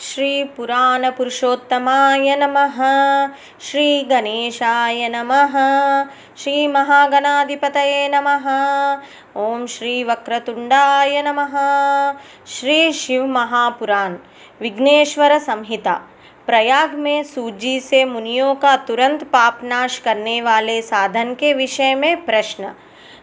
श्री पुराण पुरुषोत्तमाय नमः। श्री गणेशाय नमः। श्री महागणाधिपतये नमः। ओम श्री वक्रतुंडाय नमः। श्री शिव महापुराण विघ्नेश्वर संहिता। प्रयाग में सूत से मुनियों का तुरंत पापनाश करने वाले साधन के विषय में प्रश्न,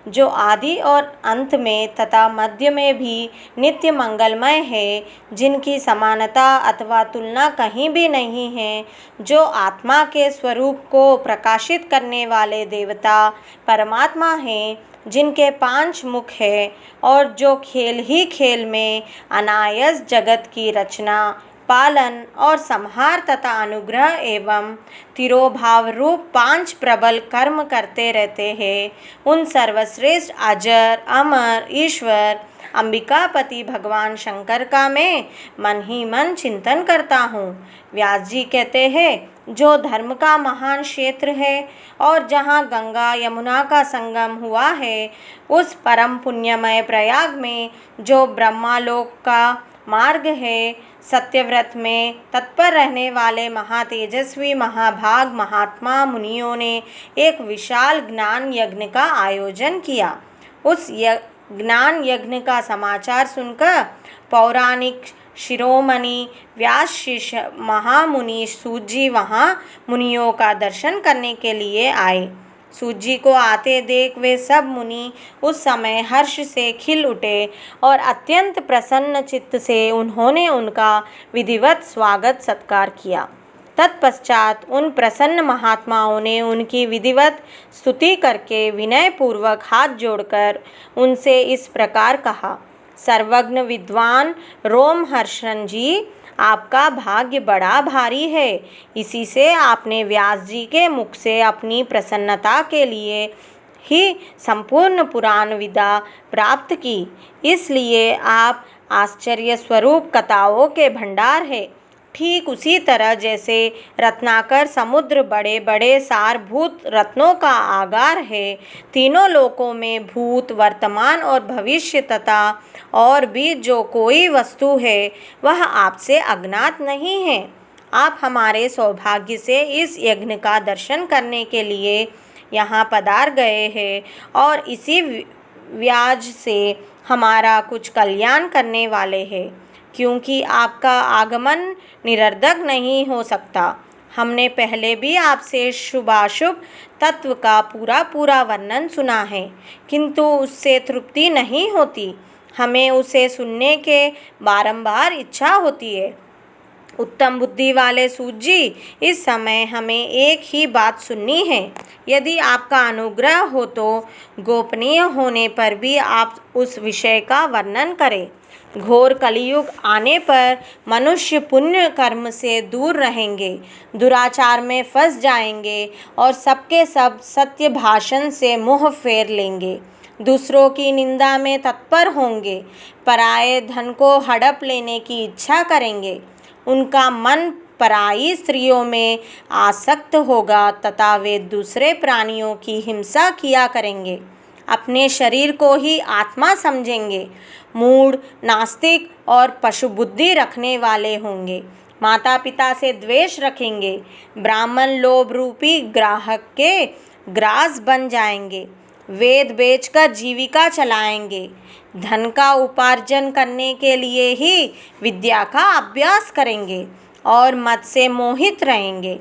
जो आदि और अंत में तथा मध्य में भी नित्य मंगलमय है, जिनकी समानता अथवा तुलना कहीं भी नहीं है, जो आत्मा के स्वरूप को प्रकाशित करने वाले देवता परमात्मा हैं, जिनके 5 मुख है, और जो खेल ही खेल में अनायास जगत की रचना, पालन और संहार तथा अनुग्रह एवं तिरोभाव रूप 5 प्रबल कर्म करते रहते हैं, उन सर्वश्रेष्ठ अजर अमर ईश्वर अंबिकापति भगवान शंकर का मैं मन ही मन चिंतन करता हूँ। व्यास जी कहते हैं, जो धर्म का महान क्षेत्र है और जहाँ गंगा यमुना का संगम हुआ है, उस परम पुण्यमय प्रयाग में जो ब्रह्मालोक का मार्ग है, सत्यव्रत में तत्पर रहने वाले महातेजस्वी महाभाग महात्मा मुनियों ने एक विशाल ज्ञान यज्ञ का आयोजन किया। उस ज्ञान यज्ञ का समाचार सुनकर पौराणिक शिरोमणि व्यास शिष्य महामुनि सूत जी वहाँ मुनियों का दर्शन करने के लिए आए। सूत जी को आते देख वे सब मुनि उस समय हर्ष से खिल उठे और अत्यंत प्रसन्न चित्त से उन्होंने उनका विधिवत स्वागत सत्कार किया। तत्पश्चात उन प्रसन्न महात्माओं ने उनकी विधिवत स्तुति करके विनयपूर्वक हाथ जोड़कर उनसे इस प्रकार कहा, सर्वज्ञ विद्वान रोमहर्षण जी, आपका भाग्य बड़ा भारी है। इसी से आपने व्यास जी के मुख से अपनी प्रसन्नता के लिए ही संपूर्ण पुराण विद्या प्राप्त की, इसलिए आप आश्चर्य स्वरूप कथाओं के भंडार है। ठीक उसी तरह जैसे रत्नाकर समुद्र बड़े बड़े सारभूत रत्नों का आगार है, तीनों लोकों में भूत वर्तमान और भविष्य तथा और भी जो कोई वस्तु है, वह आपसे अज्ञात नहीं है। आप हमारे सौभाग्य से इस यज्ञ का दर्शन करने के लिए यहाँ पधार गए हैं और इसी व्याज से हमारा कुछ कल्याण करने वाले हैं, क्योंकि आपका आगमन निरर्धक नहीं हो सकता। हमने पहले भी आपसे शुभाशुभ तत्व का पूरा वर्णन सुना है, किंतु उससे तृप्ति नहीं होती। हमें उसे सुनने के बारंबार इच्छा होती है। उत्तम बुद्धि वाले सूत जी, इस समय हमें एक ही बात सुननी है। यदि आपका अनुग्रह हो तो गोपनीय होने पर भी आप उस विषय का वर्णन करें। घोर कलियुग आने पर मनुष्य पुण्य कर्म से दूर रहेंगे, दुराचार में फंस जाएंगे और सबके सब सत्य भाषण से मुँह फेर लेंगे, दूसरों की निंदा में तत्पर होंगे, पराये धन को हड़प लेने की इच्छा करेंगे, उनका मन पराई स्त्रियों में आसक्त होगा तथा वे दूसरे प्राणियों की हिंसा किया करेंगे, अपने शरीर को ही आत्मा समझेंगे, मूढ़ नास्तिक और पशु बुद्धि रखने वाले होंगे, माता पिता से द्वेष रखेंगे, ब्राह्मण लोभ रूपी ग्राहक के ग्रास बन जाएंगे, वेद बेचकर जीविका चलाएंगे, धन का उपार्जन करने के लिए ही विद्या का अभ्यास करेंगे और मत से मोहित रहेंगे,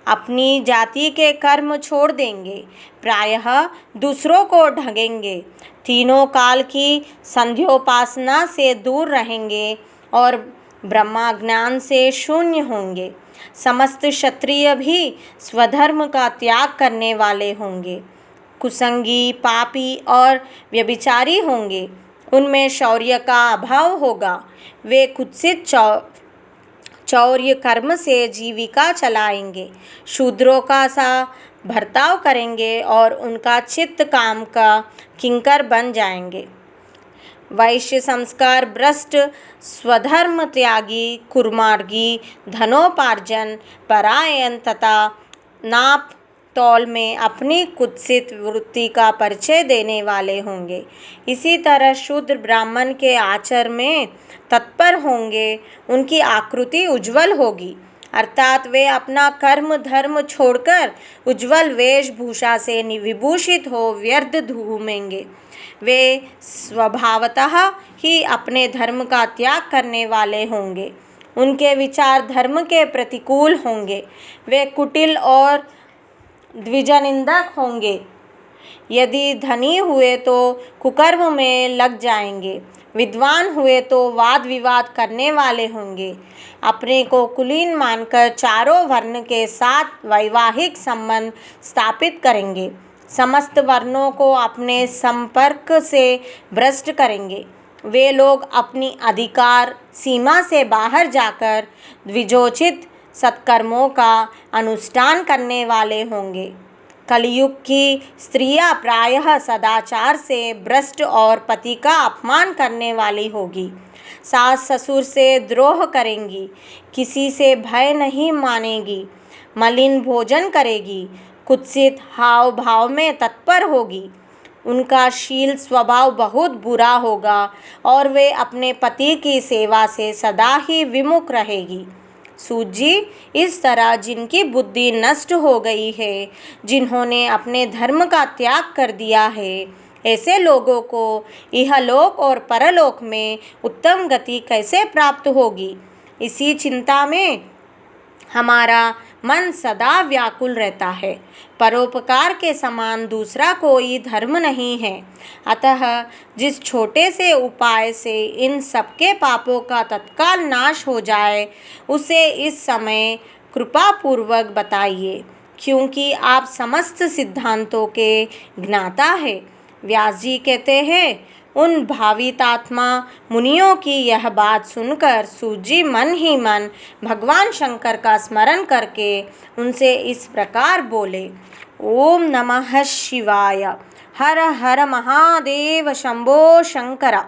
अपनी जाति के कर्म छोड़ देंगे, प्रायः दूसरों को ढकेंगे, तीनों काल की संध्योपासना से दूर रहेंगे और ब्रह्मा ज्ञान से शून्य होंगे। समस्त क्षत्रिय भी स्वधर्म का त्याग करने वाले होंगे, कुसंगी पापी और व्यभिचारी होंगे, उनमें शौर्य का अभाव होगा, वे कुत्सित चौर्य कर्म से जीविका चलाएंगे, शूद्रों का सा बर्ताव करेंगे और उनका चित्त काम का किंकर बन जाएंगे। वैश्य संस्कार भ्रष्ट, स्वधर्म त्यागी, कुर्मार्गी, धनोपार्जन परायण तथा नाप तौल में अपनी कुत्सित वृत्ति का परिचय देने वाले होंगे। इसी तरह शूद्र ब्राह्मण के आचरण में तत्पर होंगे, उनकी आकृति उज्जवल होगी, अर्थात वे अपना कर्म धर्म छोड़कर उज्जवल वेशभूषा से विभूषित हो व्यर्थ घूमेंगे। वे स्वभावतः ही अपने धर्म का त्याग करने वाले होंगे। उनके विचार धर्म के प्रतिकूल होंगे। वे कुटिल और द्विजनिंदक होंगे। यदि धनी हुए तो कुकर्म में लग जाएंगे, विद्वान हुए तो वाद विवाद करने वाले होंगे। अपने को कुलीन मानकर चारों वर्ण के साथ वैवाहिक संबंध स्थापित करेंगे। समस्त वर्णों को अपने संपर्क से भ्रष्ट करेंगे। वे लोग अपनी अधिकार सीमा से बाहर जाकर द्विजोचित सत्कर्मों का अनुष्ठान करने वाले होंगे। कलयुग की स्त्रियां प्रायः सदाचार से भ्रष्ट और पति का अपमान करने वाली होगी। सास ससुर से द्रोह करेंगी, किसी से भय नहीं मानेगी, मलिन भोजन करेगी, कुत्सित हाव भाव में तत्पर होगी। उनका शील स्वभाव बहुत बुरा होगा और वे अपने पति की सेवा से सदा ही विमुख रहेगी। सूत जी, इस तरह जिनकी बुद्धि नष्ट हो गई है, जिन्होंने अपने धर्म का त्याग कर दिया है, ऐसे लोगों को इहलोक और परलोक में उत्तम गति कैसे प्राप्त होगी, इसी चिंता में हमारा मन सदा व्याकुल रहता है। परोपकार के समान दूसरा कोई धर्म नहीं है। अतः जिस छोटे से उपाय से इन सबके पापों का तत्काल नाश हो जाए, उसे इस समय कृपापूर्वक बताइए, क्योंकि आप समस्त सिद्धांतों के ज्ञाता है। व्यास जी कहते हैं, उन भावितात्मा मुनियों की यह बात सुनकर सूत जी मन ही मन भगवान शंकर का स्मरण करके उनसे इस प्रकार बोले। ओम नमः शिवाय। हर हर महादेव शंभो शंकरा।